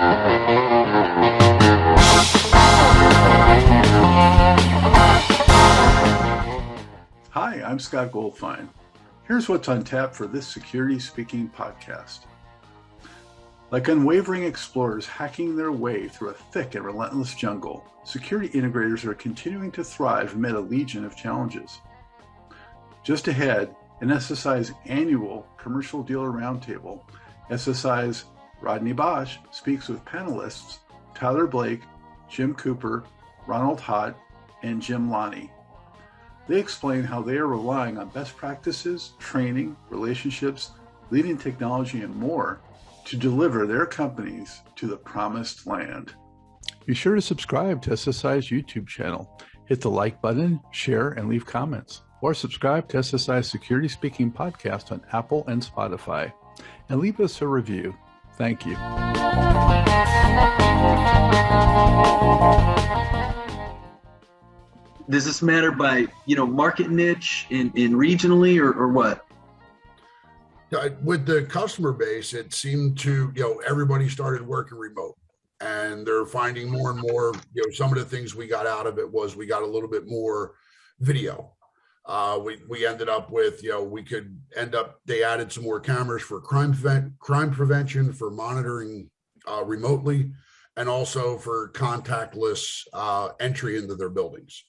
Hi, I'm Scott Goldfine. Here's what's on tap for this Security Speaking podcast. Like unwavering explorers hacking their way through a thick and relentless jungle, security integrators are continuing to thrive amid a legion of challenges. Just ahead, in SSI's annual Commercial Dealer Roundtable, SSI's Rodney Bosch speaks with panelists Tyler Blake, Jim Cooper, Ronald Hott, and Jim Lonnie. They explain how they are relying on best practices, training, relationships, leading technology, and more to deliver their companies to the promised land. Be sure to subscribe to SSI's YouTube channel. Hit the like button, share, and leave comments. Or subscribe to SSI's Security Speaking podcast on Apple and Spotify. And leave us a review. Thank you. Does this matter by, market niche in regionally or what? With the customer base, it seemed to, everybody started working remote, and they're finding more and more, some of the things we got out of it was we got a little bit more video. We ended up with, they added some more cameras for crime prevention, for monitoring remotely, and also for contactless entry into their buildings.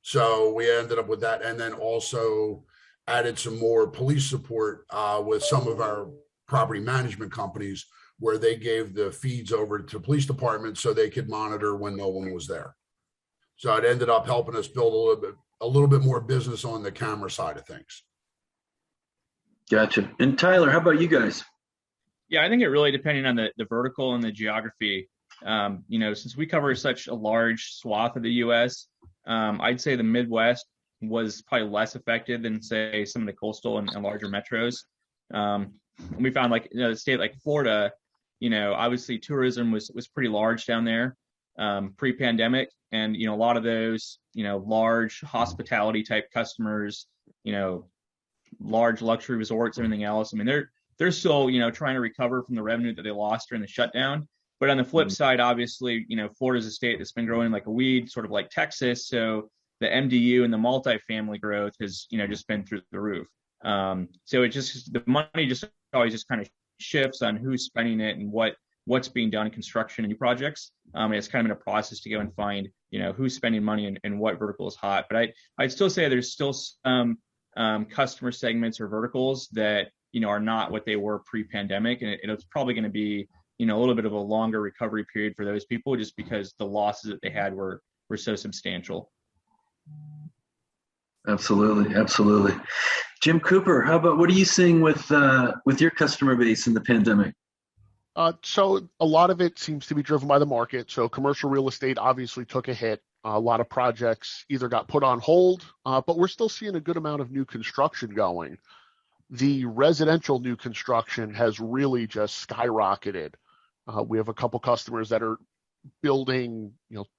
So we ended up with that, and then also added some more police support with some of our property management companies, where they gave the feeds over to police departments so they could monitor when no one was there. So it ended up helping us build a little bit more business on the camera side of things. Gotcha. And Tyler, how about you guys? Yeah, I think it really depending on the vertical and the geography. Since we cover such a large swath of the U.S., I'd say the Midwest was probably less affected than, say, some of the coastal and larger metros. We found a state like Florida, obviously tourism was pretty large down there pre-pandemic. And, a lot of those, large hospitality type customers, large luxury resorts, everything else. I mean, they're still, trying to recover from the revenue that they lost during the shutdown. But on the flip side, obviously, Florida's a state that's been growing like a weed, sort of like Texas. So the MDU and the multifamily growth has, just been through the roof. So the money just always just kind of shifts on who's spending it and what's being done in construction and new projects. It's kind of in a process to go and find, who's spending money and what vertical is hot. But I'd still say there's still some customer segments or verticals that, are not what they were pre-pandemic. And it's probably going to be, a little bit of a longer recovery period for those people, just because the losses that they had were so substantial. Absolutely. Jim Cooper, how about what are you seeing with your customer base in the pandemic? So a lot of it seems to be driven by the market. So commercial real estate obviously took a hit. A lot of projects either got put on hold, but we're still seeing a good amount of new construction going. The residential new construction has really just skyrocketed. We have a couple customers that are building,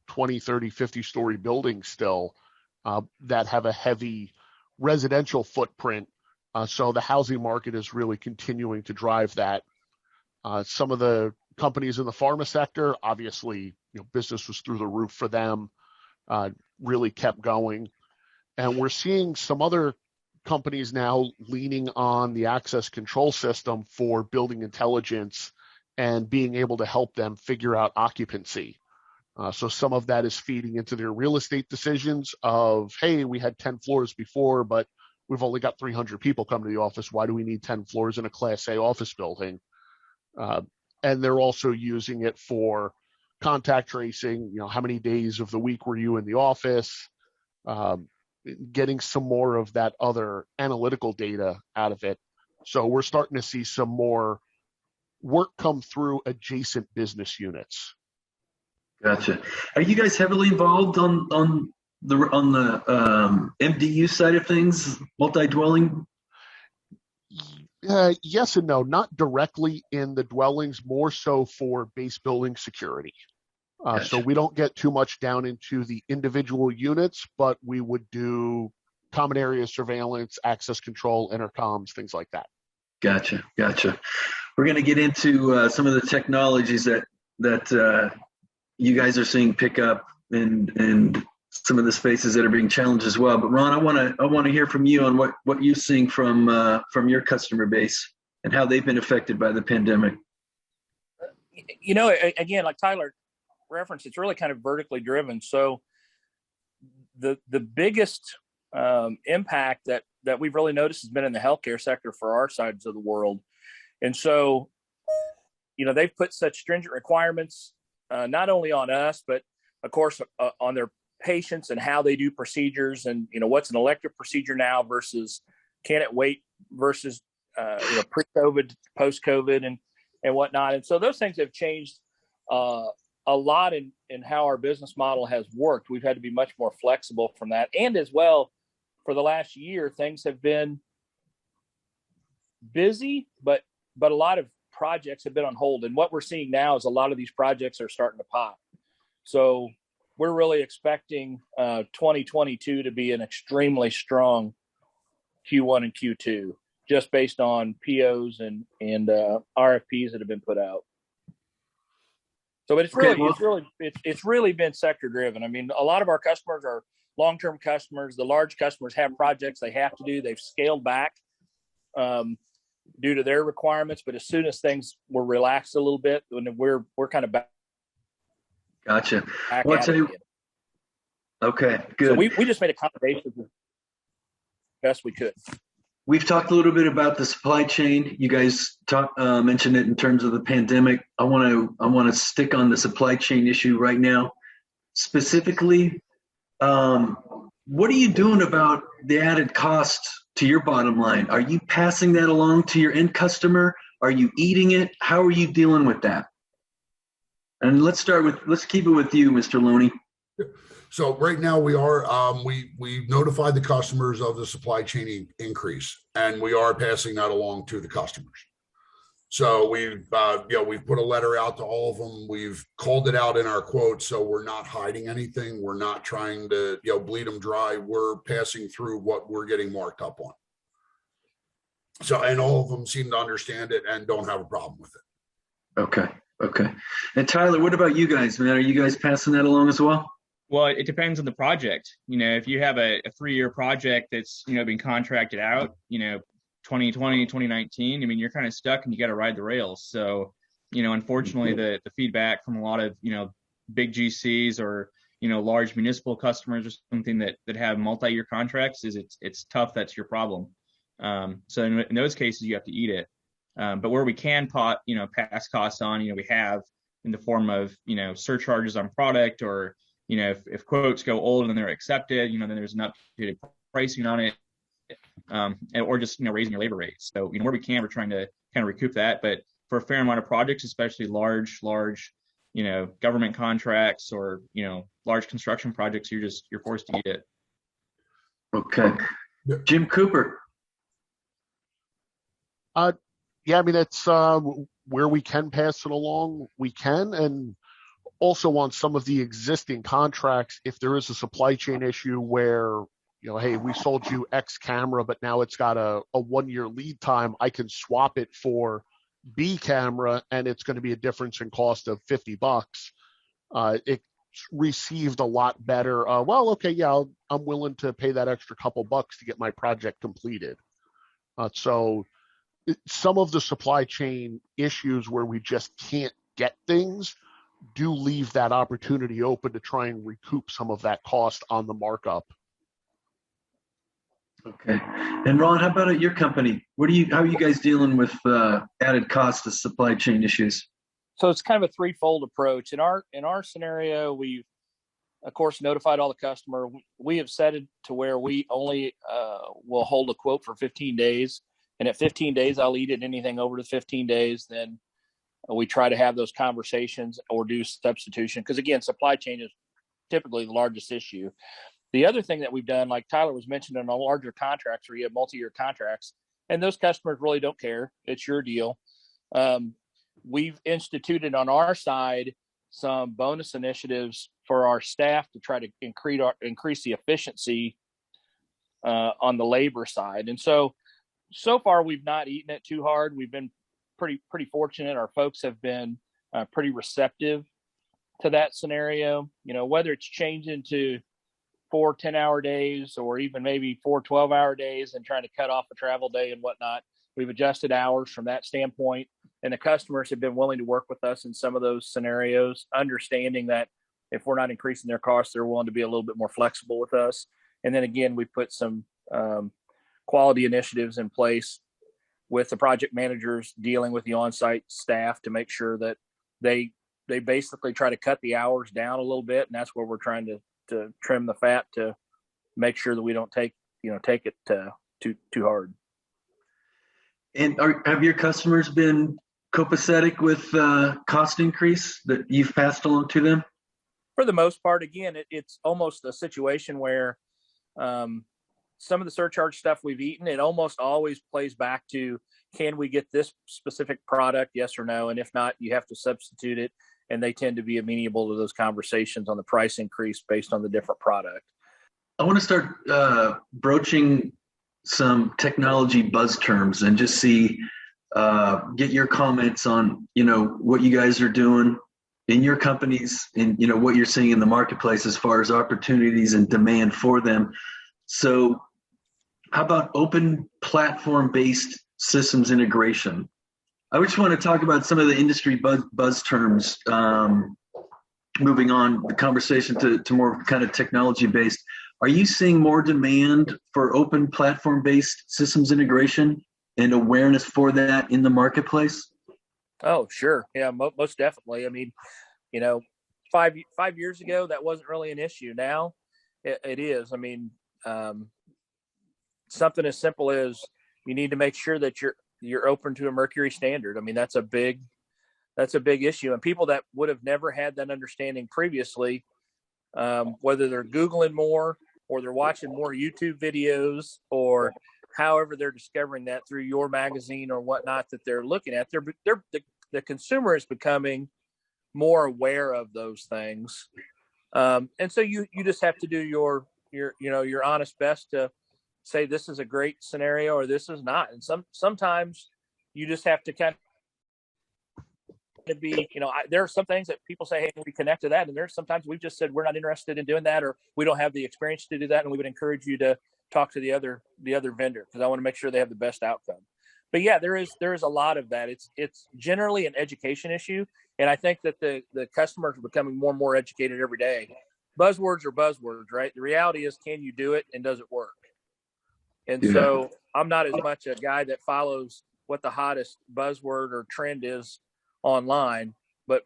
20, 30, 50-story buildings still that have a heavy residential footprint. So the housing market is really continuing to drive that. Some of the companies in the pharma sector, obviously, business was through the roof for them, really kept going. And we're seeing some other companies now leaning on the access control system for building intelligence and being able to help them figure out occupancy. So some of that is feeding into their real estate decisions of, hey, we had 10 floors before, but we've only got 300 people come to the office. Why do we need 10 floors in a Class A office building? And they're also using it for contact tracing. How many days of the week were you in the office? Getting some more of that other analytical data out of it. So we're starting to see some more work come through adjacent business units. Gotcha. Are you guys heavily involved on the MDU side of things, multi-dwelling? Yes and no, not directly in the dwellings, more so for base building security. Gotcha. So we don't get too much down into the individual units, but we would do common area surveillance, access control, intercoms, things like that. Gotcha. We're going to get into some of the technologies that that you guys are seeing pick up and some of the spaces that are being challenged as well. But Ron, I want to hear from you on what you're seeing from your customer base and how they've been affected by the pandemic. Again, like Tyler referenced, it's really kind of vertically driven. So the biggest impact that we've really noticed has been in the healthcare sector for our sides of the world. And so, they've put such stringent requirements, not only on us, but of course on their patients and how they do procedures, and what's an elective procedure now versus can it wait versus pre-COVID, post-COVID, and whatnot. And so those things have changed a lot in how our business model has worked. We've had to be much more flexible from that. And as well, for the last year, things have been busy, but a lot of projects have been on hold. And what we're seeing now is a lot of these projects are starting to pop. So we're really expecting 2022 to be an extremely strong Q1 and Q2, just based on POs and RFPs that have been put out. So, but it's really been sector driven. I mean, a lot of our customers are long-term customers. The large customers have projects they have to do. They've scaled back due to their requirements. But as soon as things were relaxed a little bit, when we're kind of back. Gotcha. Back Well, okay, good. So we just made accommodations as best we could. We've talked a little bit about the supply chain. You guys mentioned it in terms of the pandemic. I want to stick on the supply chain issue right now. Specifically, what are you doing about the added cost to your bottom line? Are you passing that along to your end customer? Are you eating it? How are you dealing with that? And let's keep it with you, Mr. Loney. So right now we are, we notified the customers of the supply chain increase, and we are passing that along to the customers. So we've put a letter out to all of them. We've called it out in our quotes. So we're not hiding anything. We're not trying to, bleed them dry. We're passing through what we're getting marked up on. So, and all of them seem to understand it and don't have a problem with it. Okay. And Tyler, what about you guys, man? Are you guys passing that along as well? Well, it depends on the project. If you have a 3-year project that's, been contracted out, 2020, 2019, you're kind of stuck and you got to ride the rails. So, unfortunately, the feedback from a lot of, big GCs or, large municipal customers or something that have multi-year contracts is it's tough. That's your problem. So in those cases, you have to eat it. But where we can pass costs on, we have in the form of, surcharges on product, or, if quotes go old and they're accepted, then there's an updated pricing on it, or just, raising your labor rates. So, where we can, we're trying to kind of recoup that. But for a fair amount of projects, especially large, government contracts or, large construction projects, you're forced to eat it. Okay. Jim Cooper. Yeah, it's where we can pass it along, we can. And also on some of the existing contracts, if there is a supply chain issue where, hey, we sold you X camera, but now it's got a 1-year lead time, I can swap it for B camera and it's going to be a difference in cost of $50. It received a lot better. Well, okay, yeah, I'm willing to pay that extra couple bucks to get my project completed. So some of the supply chain issues where we just can't get things do leave that opportunity open to try and recoup some of that cost on the markup. Okay. And Ron, how about at your company? How are you guys dealing with added cost of supply chain issues? So it's kind of a threefold approach. In our scenario, we've of course notified all the customer. We have set it to where we only will hold a quote for 15 days. And at 15 days, I'll eat it. Anything over the 15 days, then we try to have those conversations or do substitution. Because again, supply chain is typically the largest issue. The other thing that we've done, like Tyler was mentioning, on larger contracts where you have multi-year contracts, and those customers really don't care. It's your deal. We've instituted on our side some bonus initiatives for our staff to try to increase the efficiency on the labor side. And so far we've not eaten it too hard. We've been pretty fortunate. Our folks have been pretty receptive to that scenario. Whether it's changing to 4 10-hour days or even maybe 4 12-hour days and trying to cut off a travel day and whatnot. We've adjusted hours from that standpoint, and the customers have been willing to work with us in some of those scenarios, understanding that if we're not increasing their costs, they're willing to be a little bit more flexible with us. And then again, we put some quality initiatives in place with the project managers dealing with the on-site staff to make sure that they basically try to cut the hours down a little bit, and that's where we're trying to trim the fat to make sure that we don't take it too hard. And have your customers been copacetic with cost increase that you've passed along to them? For the most part, again, it's almost a situation where some of the surcharge stuff we've eaten, it almost always plays back to, can we get this specific product, yes or no? And if not, you have to substitute it. And they tend to be amenable to those conversations on the price increase based on the different product. I want to start broaching some technology buzz terms and just get your comments on, what you guys are doing in your companies and, what you're seeing in the marketplace as far as opportunities and demand for them. So how about open platform-based systems integration? I just want to talk about some of the industry buzz terms, moving on the conversation to more kind of technology-based. Are you seeing more demand for open platform-based systems integration and awareness for that in the marketplace? Oh, sure. Yeah, most definitely. I mean, 5 years ago, that wasn't really an issue. Now it is. I mean, something as simple as you need to make sure that you're open to a Mercury standard. I mean, that's a big issue. And people that would have never had that understanding previously, whether they're Googling more or they're watching more YouTube videos or however they're discovering that through your magazine or whatnot that they're looking at, the consumer is becoming more aware of those things. And so you just have to do your honest best to say this is a great scenario or this is not. And sometimes you just have to kind of be, there are some things that people say, hey, we connect to that. And there's sometimes we've just said, we're not interested in doing that, or we don't have the experience to do that. And we would encourage you to talk to the other vendor, because I want to make sure they have the best outcome. But yeah, there is a lot of that. It's generally an education issue. And I think that the customers are becoming more and more educated every day. Buzzwords are buzzwords, right? The reality is, can you do it and does it work? And so I'm not as much a guy that follows what the hottest buzzword or trend is online, but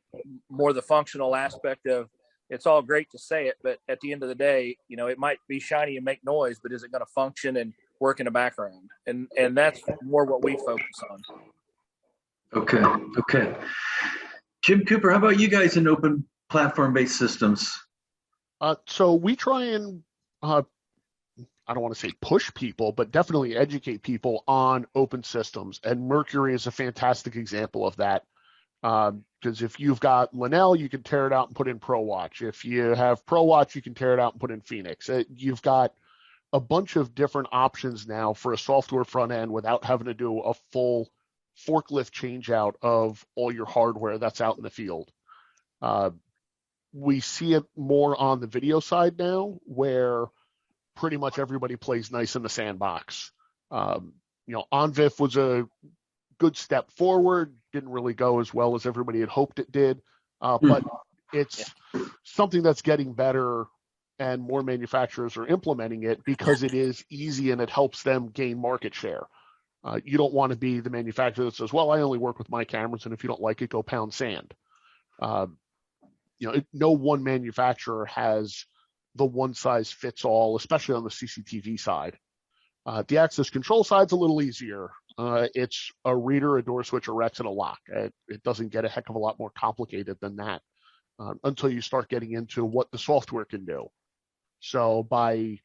more the functional aspect of, it's all great to say it, but at the end of the day, it might be shiny and make noise, but is it going to function and work in the background? And that's more what we focus on. Okay. Jim Cooper, how about you guys in open platform-based systems? So we try and, I don't want to say push people, but definitely educate people on open systems. And Mercury is a fantastic example of that. Because if you've got Linnell, you can tear it out and put in ProWatch. If you have ProWatch, you can tear it out and put in Phoenix. You've got a bunch of different options now for a software front end without having to do a full forklift change out of all your hardware that's out in the field. We see it more on the video side now, where pretty much everybody plays nice in the sandbox. OnVIF was a good step forward, didn't really go as well as everybody had hoped it did, but it's something that's getting better, and more manufacturers are implementing it because it is easy and it helps them gain market share. You don't want to be the manufacturer that says, well, I only work with my cameras, and if you don't like it, go pound sand. No one manufacturer has the one size fits all, especially on the CCTV side. The access control side's a little easier. It's a reader, a door switch, a Rex, and a lock. It doesn't get a heck of a lot more complicated than that until you start getting into what the software can do. So by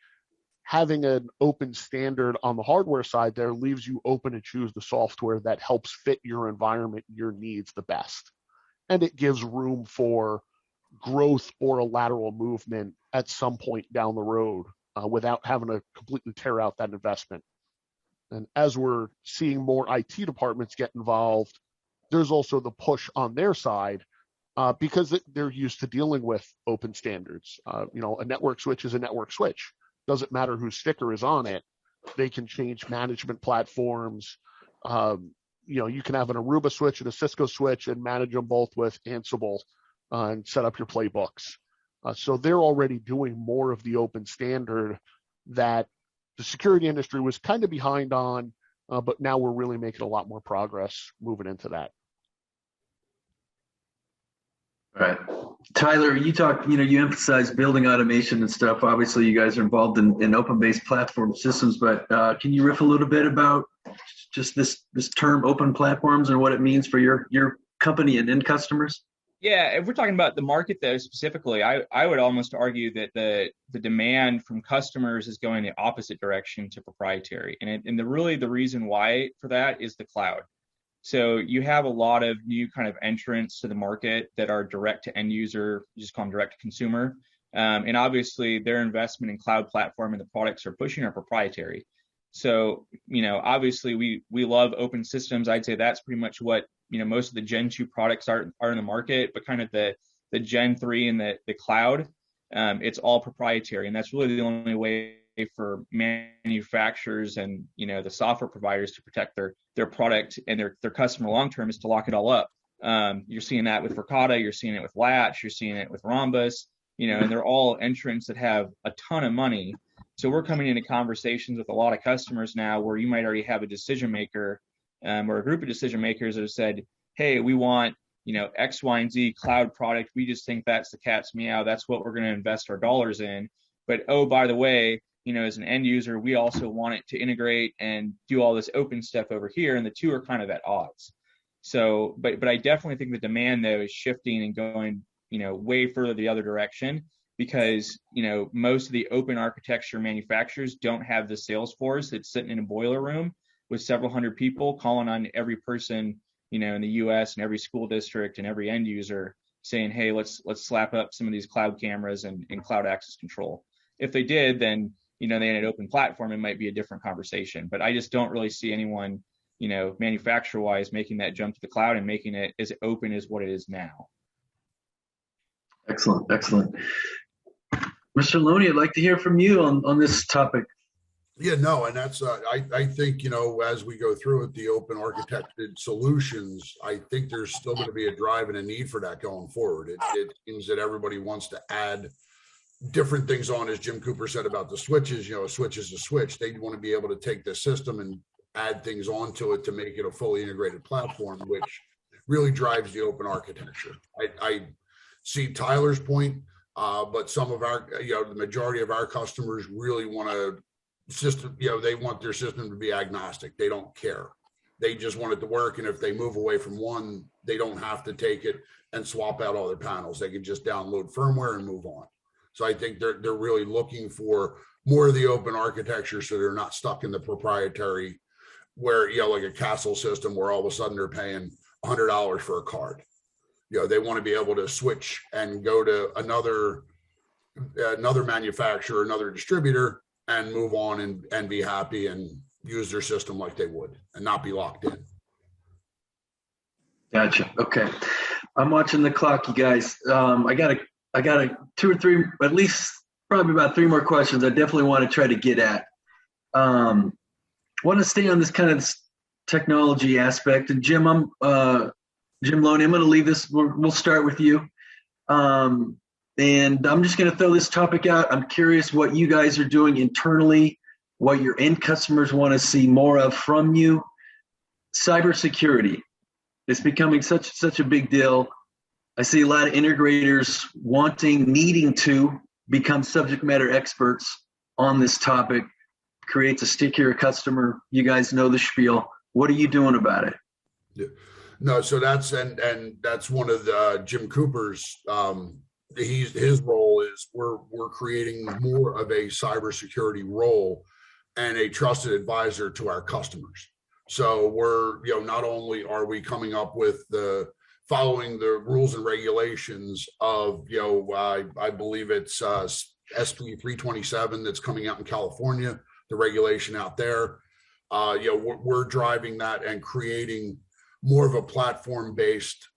having an open standard on the hardware side there leaves you open to choose the software that helps fit your environment, your needs the best. And it gives room for growth or a lateral movement at some point down the road without having to completely tear out that investment. And as we're seeing more IT departments get involved, there's also the push on their side because they're used to dealing with open standards. A network switch is a network switch. Doesn't matter whose sticker is on it. They can change management platforms. You can have an Aruba switch and a Cisco switch and manage them both with Ansible and set up your playbooks. So they're already doing more of the open standard that the security industry was kind of behind on, but now we're really making a lot more progress moving into that. All right. Tyler, you emphasize building automation and stuff. Obviously, you guys are involved in open-based platform systems, but can you riff a little bit about just this term open platforms and what it means for your company and end customers? Yeah, if we're talking about the market though specifically, I would almost argue that the demand from customers is going the opposite direction to proprietary. And the reason why for that is the cloud. So you have a lot of new kind of entrants to the market that are direct to end user, you just call them direct to consumer. And obviously their investment in cloud platform and the products they're pushing are proprietary. So, obviously we love open systems. I'd say that's pretty much what, most of the Gen 2 products are in the market, but kind of the Gen 3 and the cloud, it's all proprietary. And that's really the only way for manufacturers and, the software providers to protect their product and their customer long-term is to lock it all up. You're seeing that with Verkada, you're seeing it with Latch, you're seeing it with Rhombus, and they're all entrants that have a ton of money. So we're coming into conversations with a lot of customers now where you might already have a decision maker or a group of decision makers that have said, hey, we want, X, Y, and Z cloud product. We just think that's the cat's meow. That's what we're going to invest our dollars in. But, oh, by the way, as an end user, we also want it to integrate and do all this open stuff over here. And the two are kind of at odds. So, but I definitely think the demand, though, is shifting and going, way further the other direction because, most of the open architecture manufacturers don't have the sales force that's sitting in a boiler room with several hundred people calling on every person, in the US and every school district and every end user saying, hey, let's slap up some of these cloud cameras and cloud access control. If they did, then, they had an open platform, it might be a different conversation. But I just don't really see anyone, manufacturer-wise making that jump to the cloud and making it as open as what it is now. Excellent. Mr. Loney, I'd like to hear from you on this topic. Yeah, no, and that's I think as we go through it, the open architected solutions, I think there's still going to be a drive and a need for that going forward. It seems that everybody wants to add different things on, as Jim Cooper said about the switches. A switch is a switch. They want to be able to take the system and add things onto it to make it a fully integrated platform, which really drives the open architecture. I see Tyler's point, but some of our, the majority of our customers really want to system, they want their system to be agnostic. They don't care. They just want it to work. And if they move away from one, they don't have to take it and swap out all their panels. They can just download firmware and move on. So I think they're really looking for more of the open architecture so they're not stuck in the proprietary where, like a Castle system where all of a sudden they're paying $100 for a card. They want to be able to switch and go to another manufacturer, another distributor, and move on and be happy and use their system like they would and not be locked in. Gotcha. Okay. I'm watching the clock, you guys. I got a 2 or 3, at least probably about 3 more questions I definitely want to try to get at. Want to stay on this kind of technology aspect. And Jim, Jim Loney, I'm going to leave this. We'll start with you. And I'm just going to throw this topic out. I'm curious what you guys are doing internally, what your end customers want to see more of from you. Cybersecurity is becoming such a big deal. I see a lot of integrators needing to become subject matter experts on this topic. Creates a stickier customer. You guys know the spiel. What are you doing about it? Yeah. No, so that's and that's one of the Jim Cooper's. His role is we're creating more of a cybersecurity role and a trusted advisor to our customers. So we're, not only are we coming up with following the rules and regulations of, I believe it's SP 327 that's coming out in California, the regulation out there. We're driving that and creating more of a platform based,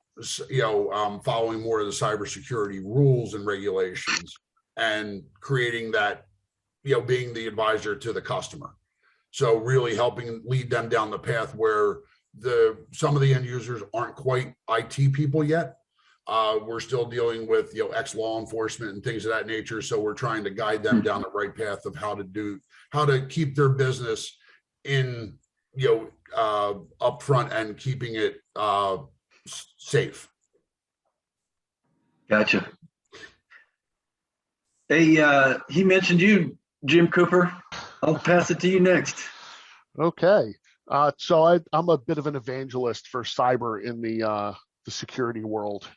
following more of the cybersecurity rules and regulations, and creating that, being the advisor to the customer. So really helping lead them down the path where some of the end users aren't quite IT people yet. We're still dealing with, ex-law enforcement and things of that nature. So we're trying to guide them down the right path of how to keep their business in, up front and keeping it safe. Gotcha. Hey, he mentioned you, Jim Cooper. I'll pass it to you next. Okay. So I'm a bit of an evangelist for cyber in the security world.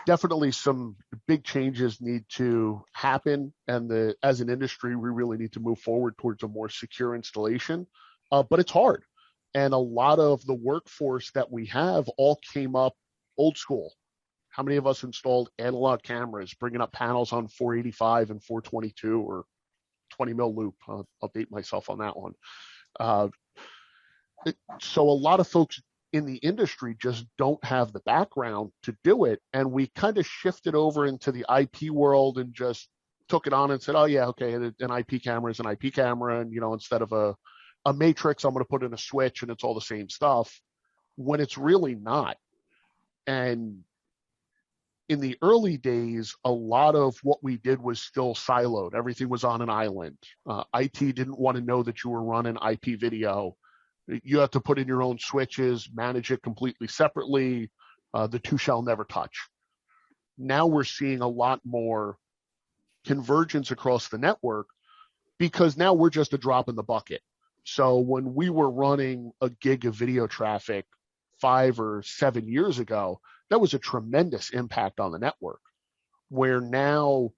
Definitely some big changes need to happen, and as an industry, we really need to move forward towards a more secure installation. But it's hard, and a lot of the workforce that we have all came up old school. How many of us installed analog cameras, bringing up panels on 485 and 422 or 20 mil loop? I'll date myself on that one. So a lot of folks in the industry just don't have the background to do it. And we kind of shifted over into the IP world and just took it on and said, oh yeah, okay, an IP camera is an IP camera. And, instead of a matrix, I'm going to put in a switch and it's all the same stuff, when it's really not. And in the early days, a lot of what we did was still siloed. Everything was on an island. IT didn't want to know that you were running IP video. You have to put in your own switches, manage it completely separately. The two shall never touch. Now we're seeing a lot more convergence across the network because now we're just a drop in the bucket. So when we were running a gig of video traffic 5 or 7 years ago, that was a tremendous impact on the network, where now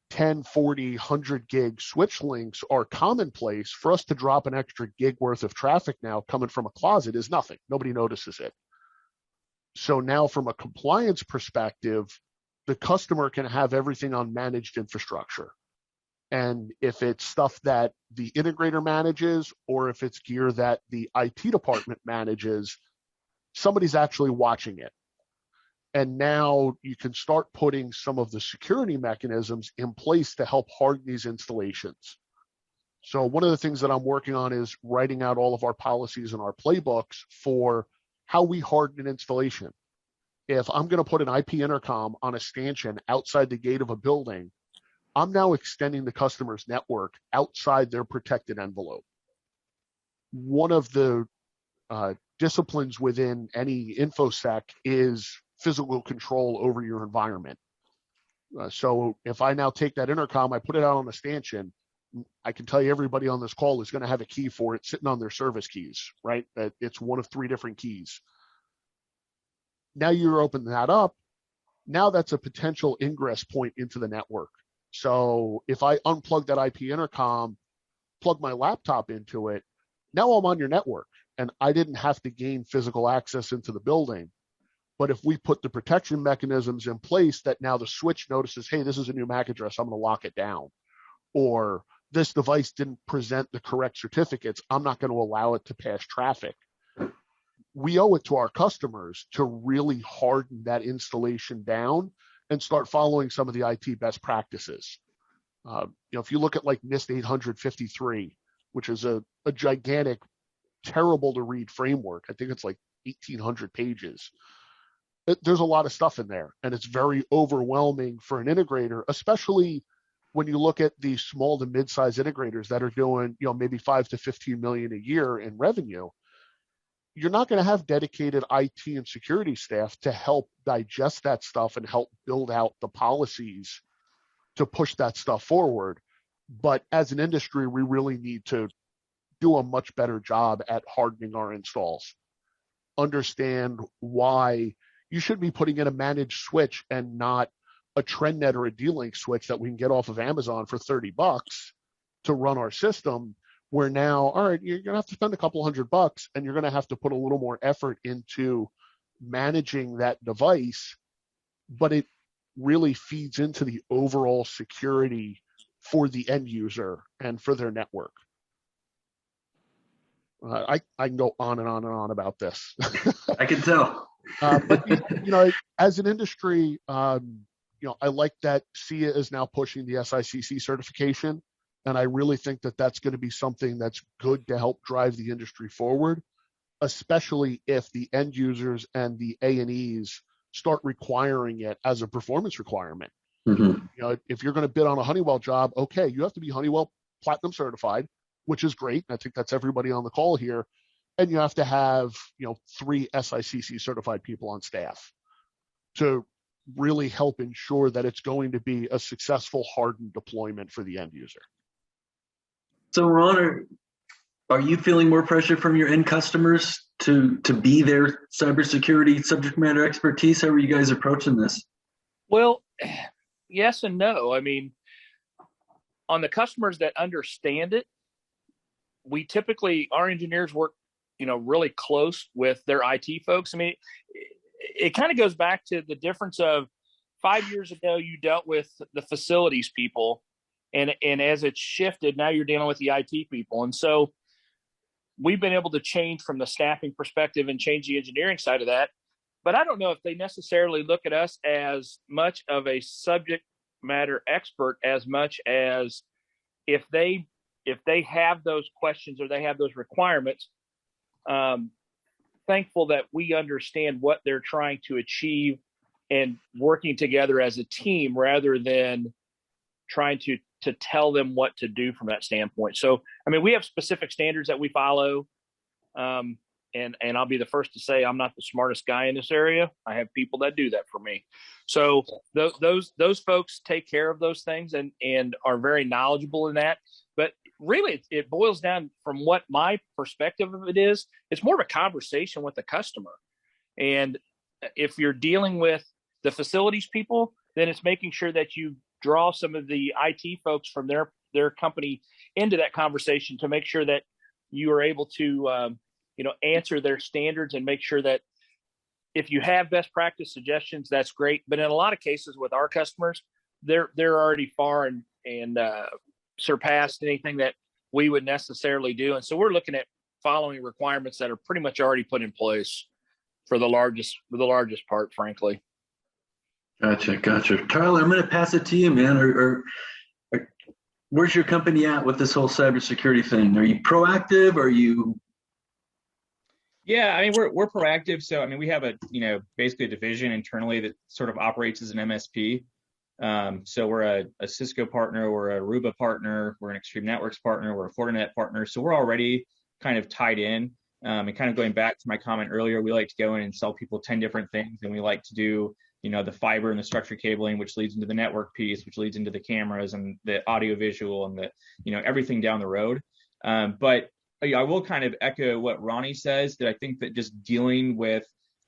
10, 40, 100 gig switch links are commonplace. For us to drop an extra gig worth of traffic now coming from a closet is nothing. Nobody notices it. So now from a compliance perspective, the customer can have everything on managed infrastructure. And if it's stuff that the integrator manages, or if it's gear that the IT department manages, somebody's actually watching it. And now you can start putting some of the security mechanisms in place to help harden these installations. So one of the things that I'm working on is writing out all of our policies and our playbooks for how we harden an installation. If I'm going to put an IP intercom on a stanchion outside the gate of a building, I'm now extending the customer's network outside their protected envelope. One of the disciplines within any InfoSec is physical control over your environment. So if I now take that intercom, I put it out on the stanchion, I can tell you everybody on this call is going to have a key for it sitting on their service keys, right? That it's one of 3 different keys. Now you're opening that up. Now that's a potential ingress point into the network. So if I unplug that IP intercom, plug my laptop into it, now I'm on your network and I didn't have to gain physical access into the building. But if we put the protection mechanisms in place that now the switch notices, hey, this is a new MAC address, I'm going to lock it down. Or this device didn't present the correct certificates, I'm not going to allow it to pass traffic. We owe it to our customers to really harden that installation down and start following some of the IT best practices. If you look at like NIST 853, which is a gigantic, terrible to read framework, I think it's like 1,800 pages. There's a lot of stuff in there, and it's very overwhelming for an integrator, especially when you look at the small to mid-size integrators that are doing, maybe 5 to 15 million a year in revenue. You're not going to have dedicated IT and security staff to help digest that stuff and help build out the policies to push that stuff forward. But as an industry, we really need to do a much better job at hardening our installs. Understand why you should be putting in a managed switch and not a TrendNet or a D-Link switch that we can get off of Amazon for $30 to run our system, where now, all right, you're going to have to spend a couple $100 and you're going to have to put a little more effort into managing that device, but it really feeds into the overall security for the end user and for their network. I can go on and on and on about this. I can tell. But as an industry, I like that SIA is now pushing the SICC certification, and I really think that that's going to be something that's good to help drive the industry forward, especially if the end users and the A&Es start requiring it as a performance requirement. Mm-hmm. If you're going to bid on a Honeywell job, okay, you have to be Honeywell Platinum certified, which is great. I think that's everybody on the call here. And you have to have, 3 SICC certified people on staff to really help ensure that it's going to be a successful hardened deployment for the end user. So, Ron, are you feeling more pressure from your end customers to be their cybersecurity subject matter expertise? How are you guys approaching this? Well, yes and no. I mean, on the customers that understand it, we typically, our engineers work, really close with their IT folks. I mean, it kind of goes back to the difference of 5 years ago, you dealt with the facilities people, and as it's shifted, now you're dealing with the IT people. And so we've been able to change from the staffing perspective and change the engineering side of that. But I don't know if they necessarily look at us as much of a subject matter expert as much as if they have those questions or they have those requirements, thankful that we understand what they're trying to achieve and working together as a team rather than trying to tell them what to do from that standpoint. So, I mean, we have specific standards that we follow. And I'll be the first to say I'm not the smartest guy in this area. I have people that do that for me. So those folks take care of those things and are very knowledgeable in that. But really, it boils down from what my perspective of it is. It's more of a conversation with the customer. And if you're dealing with the facilities people, then it's making sure that you draw some of the IT folks from their company into that conversation to make sure that you are able to answer their standards and make sure that if you have best practice suggestions, that's great. But in a lot of cases with our customers, they're already far and surpassed anything that we would necessarily do. And so we're looking at following requirements that are pretty much already put in place for the largest part, frankly. Gotcha. Tyler, I'm going to pass it to you, man. Or where's your company at with this whole cybersecurity thing? Are you proactive? Are you? Yeah, I mean, we're proactive. So, I mean, we have basically a division internally that sort of operates as an MSP. So we're a Cisco partner, we're a Aruba partner, we're an Extreme Networks partner, we're a Fortinet partner. So we're already kind of tied in. And kind of going back to my comment earlier, we like to go in and sell people 10 different things. And we like to do, the fiber and the structured cabling, which leads into the network piece, which leads into the cameras and the audio visual and the, everything down the road. But I will kind of echo what Ronnie says, that I think that just dealing with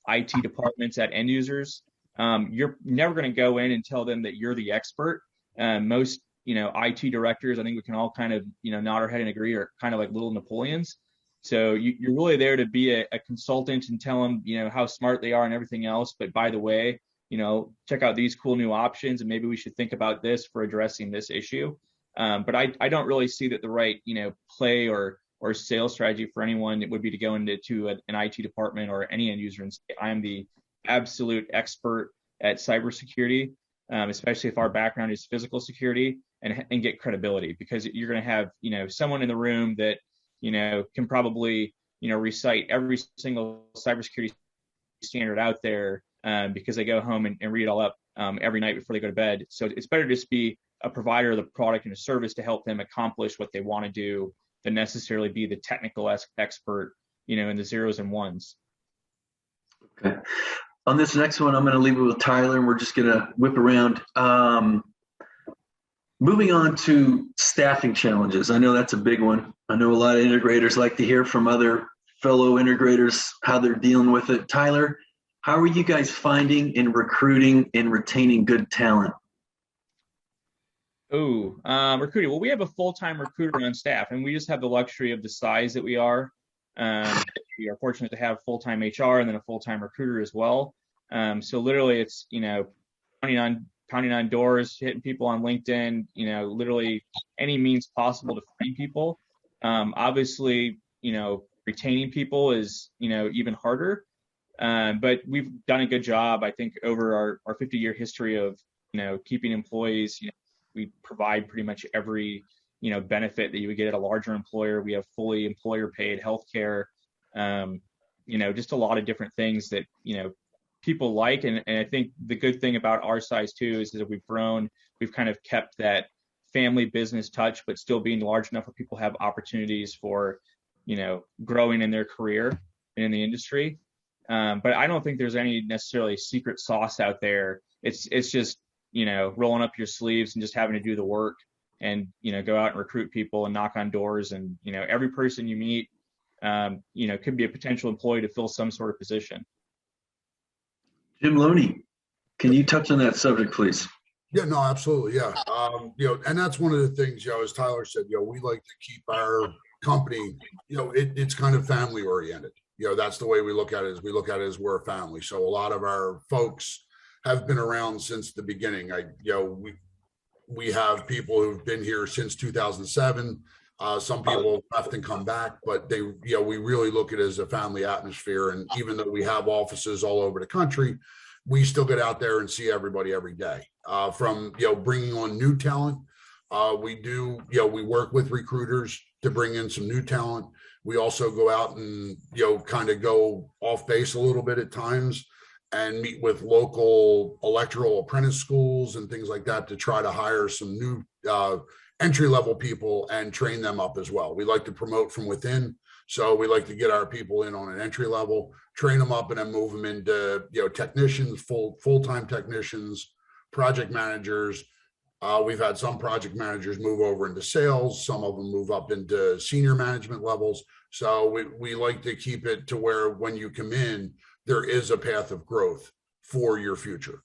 IT departments at end users, you're never going to go in and tell them that you're the expert. Most, IT directors, I think we can all kind of, nod our head and agree, are kind of like little Napoleons. So you're really there to be a consultant and tell them, how smart they are and everything else. But by the way, check out these cool new options, and maybe we should think about this for addressing this issue. But I don't really see that the right, play or sales strategy for anyone would be to go into an IT department or any end user and say, I'm the absolute expert at cybersecurity, especially if our background is physical security, and get credibility, because you're going to have, someone in the room that, can probably, recite every single cybersecurity standard out there because they go home and read it all up every night before they go to bed. So it's better to just be a provider of the product and a service to help them accomplish what they want to do than necessarily be the technical expert, in the zeros and ones. Okay. On this next one, I'm going to leave it with Tyler, and we're just going to whip around. Moving on to staffing challenges. I know that's a big one. I know a lot of integrators like to hear from other fellow integrators how they're dealing with it. Tyler, how are you guys finding and recruiting and retaining good talent? Recruiting. Well, we have a full-time recruiter on staff, and we just have the luxury of the size that we are. We are fortunate to have full-time HR and then a full-time recruiter as well. So literally it's, pounding on doors, hitting people on LinkedIn, literally any means possible to find people. Obviously, retaining people is, even harder. But we've done a good job, I think, over our 50-year history of, keeping employees. We provide pretty much every, benefit that you would get at a larger employer. We have fully employer-paid healthcare, just a lot of different things that, people like. And I think the good thing about our size too is that we've grown, we've kind of kept that family business touch, but still being large enough where people have opportunities for, growing in their career and in the industry. But I don't think there's any necessarily secret sauce out there. It's just, rolling up your sleeves and just having to do the work and, go out and recruit people and knock on doors. And, every person you meet, could be a potential employee to fill some sort of position. Jim Loney, can you touch on that subject, please? Yeah, no, absolutely. Yeah. And that's one of the things, as Tyler said, we like to keep our company, it's kind of family oriented. That's the way we look at it, is we look at it as we're a family. So a lot of our folks have been around since the beginning. We have people who've been here since 2007. Some people left and come back, but we really look at it as a family atmosphere. And even though we have offices all over the country, we still get out there and see everybody every day. From, bringing on new talent, we work with recruiters to bring in some new talent. We also go out and, kind of go off base a little bit at times and meet with local electrical apprentice schools and things like that to try to hire some new entry-level people and train them up as well. We like to promote from within. So we like to get our people in on an entry level, train them up, and then move them into, technicians, full-time technicians, project managers. We've had some project managers move over into sales. Some of them move up into senior management levels. So we like to keep it to where when you come in, there is a path of growth for your future.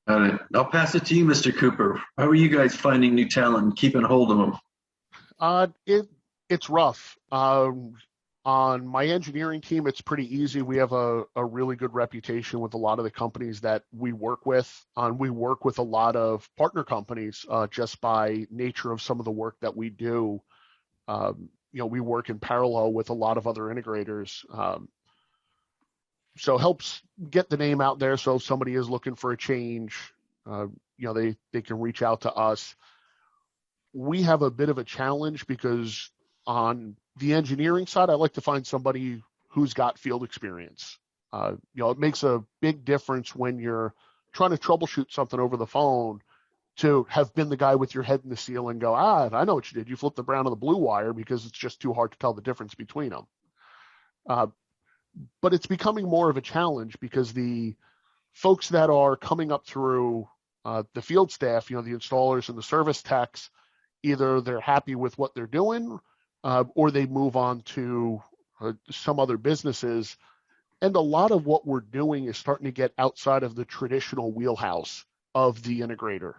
Got it. I'll pass it to you, Mr. Cooper. How are you guys finding new talent and keeping hold of them? It's rough. On my engineering team, it's pretty easy. We have a really good reputation with a lot of the companies that we work with. We work with a lot of partner companies just by nature of some of the work that we do. We work in parallel with a lot of other integrators. So it helps get the name out there. So if somebody is looking for a change, they can reach out to us. We have a bit of a challenge because on the engineering side, I like to find somebody who's got field experience. It makes a big difference when you're trying to troubleshoot something over the phone to have been the guy with your head in the ceiling and go, I know what you did. You flipped the brown and the blue wire because it's just too hard to tell the difference between them. But it's becoming more of a challenge because the folks that are coming up through the field staff, the installers and the service techs, either they're happy with what they're doing or they move on to some other businesses. And a lot of what we're doing is starting to get outside of the traditional wheelhouse of the integrator.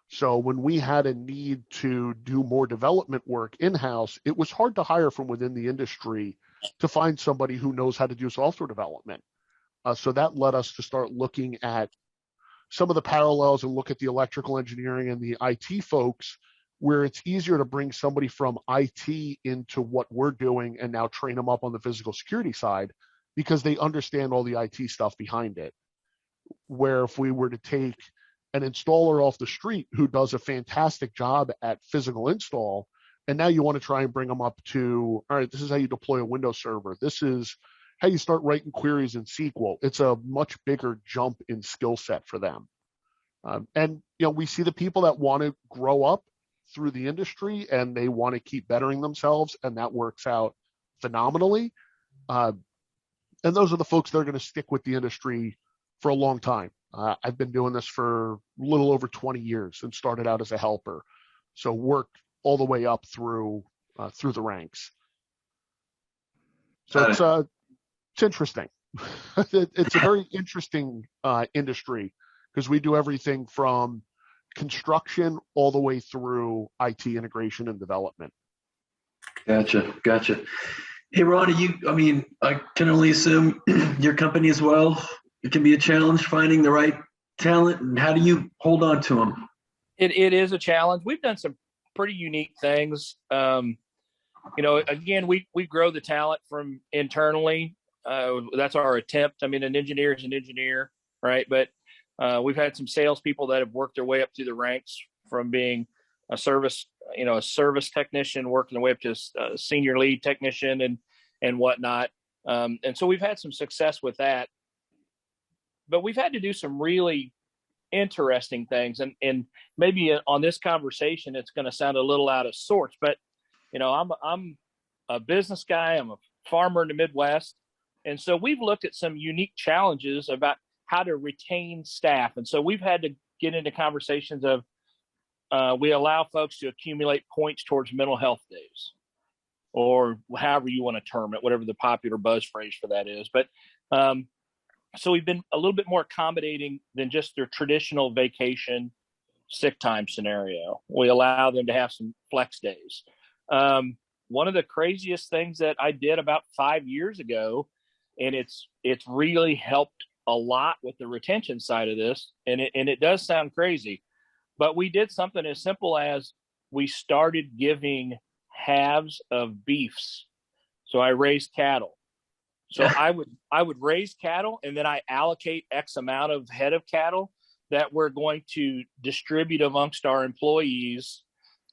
So when we had a need to do more development work in-house, it was hard to hire from within the industry to find somebody who knows how to do software development. So that led us to start looking at some of the parallels and look at the electrical engineering and the IT folks, where it's easier to bring somebody from IT into what we're doing and now train them up on the physical security side because they understand all the IT stuff behind it. Where if we were to take an installer off the street who does a fantastic job at physical install, and now you want to try and bring them up to, all right, this is how you deploy a Windows server. This is how you start writing queries in SQL. It's a much bigger jump in skill set for them. And we see the people that want to grow up through the industry and they want to keep bettering themselves, and that works out phenomenally. And those are the folks that are going to stick with the industry for a long time. I've been doing this for a little over 20 years and started out as a helper. So worked all the way up through the ranks. So it's interesting. It's a very interesting industry because we do everything from construction all the way through IT integration and development. Gotcha. Hey, Ron, I can only assume your company as well, it can be a challenge finding the right talent. And how do you hold on to them? It is a challenge. We've done some pretty unique things. again, we grow the talent from internally. That's our attempt. I mean, an engineer is an engineer, right? But we've had some salespeople that have worked their way up through the ranks from being a service technician, working their way up to a senior lead technician and whatnot. And so we've had some success with that. But we've had to do some really interesting things. And maybe on this conversation, it's going to sound a little out of sorts, but I'm a business guy. I'm a farmer in the Midwest. And so we've looked at some unique challenges about how to retain staff. And so we've had to get into conversations of we allow folks to accumulate points towards mental health days, or however you want to term it, whatever the popular buzz phrase for that is. But so we've been a little bit more accommodating than just their traditional vacation sick time scenario. We allow them to have some flex days. One of the craziest things that I did about 5 years ago, and it's really helped a lot with the retention side of this, and it does sound crazy, but we did something as simple as we started giving halves of beefs. So I raised cattle. So I would raise cattle, and then I allocate X amount of head of cattle that we're going to distribute amongst our employees.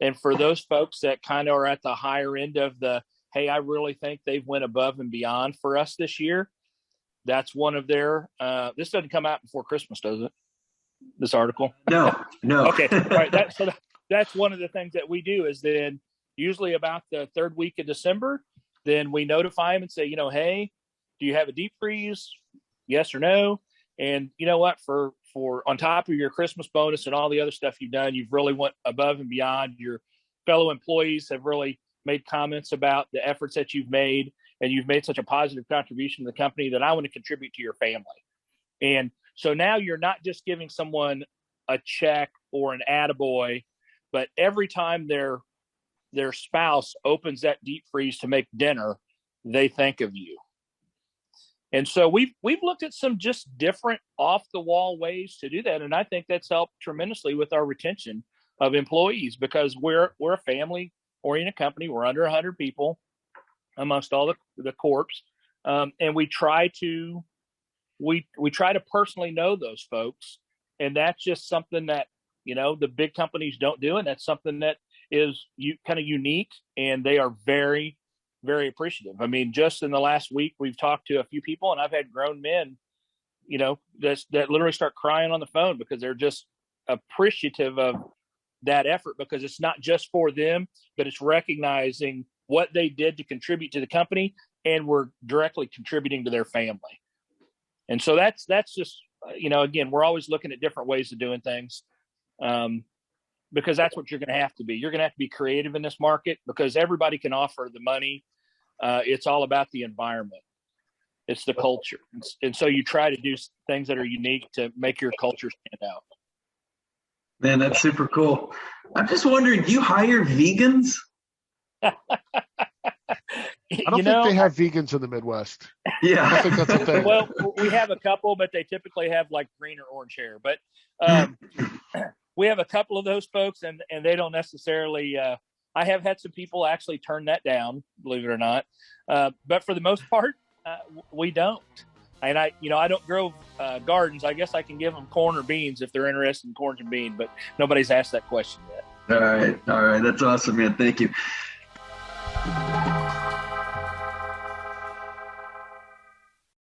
And for those folks that kind of are at the higher end of the, hey, I really think they've went above and beyond for us this year, that's one of their, this doesn't come out before Christmas, does it? This article? No. Okay. All right. That's one of the things that we do is then usually about the third week of December, then we notify them and say, hey, do you have a deep freeze? Yes or no? And you know what, for on top of your Christmas bonus and all the other stuff you've done, you've really went above and beyond. Your fellow employees have really made comments about the efforts that you've made, and you've made such a positive contribution to the company that I want to contribute to your family. And so now you're not just giving someone a check or an attaboy, but every time their spouse opens that deep freeze to make dinner, they think of you. And so we've looked at some just different off the wall ways to do that. And I think that's helped tremendously with our retention of employees, because we're a family oriented company. We're under 100 people amongst all the corps. And we try to personally know those folks. And that's just something that, the big companies don't do. And that's something that is kind of unique, and they are very, very appreciative. I mean, just in the last week, we've talked to a few people, and I've had grown men, that literally start crying on the phone because they're just appreciative of that effort, because it's not just for them, but it's recognizing what they did to contribute to the company, and we're directly contributing to their family. And so that's just, again, we're always looking at different ways of doing things, because that's what you're going to have to be. You're going to have to be creative in this market, because everybody can offer the money. It's all about the environment. It's the culture. And so you try to do things that are unique to make your culture stand out. Man, that's super cool. I'm just wondering, do you hire vegans? I don't think they have vegans in the Midwest. Yeah. I think that's a thing. Well, we have a couple, but they typically have like green or orange hair. But we have a couple of those folks, and they don't necessarily I have had some people actually turn that down, believe it or not. But for the most part, we don't. And I don't grow gardens. I guess I can give them corn or beans if they're interested in corn and beans, but nobody's asked that question yet. All right. That's awesome, man. Thank you.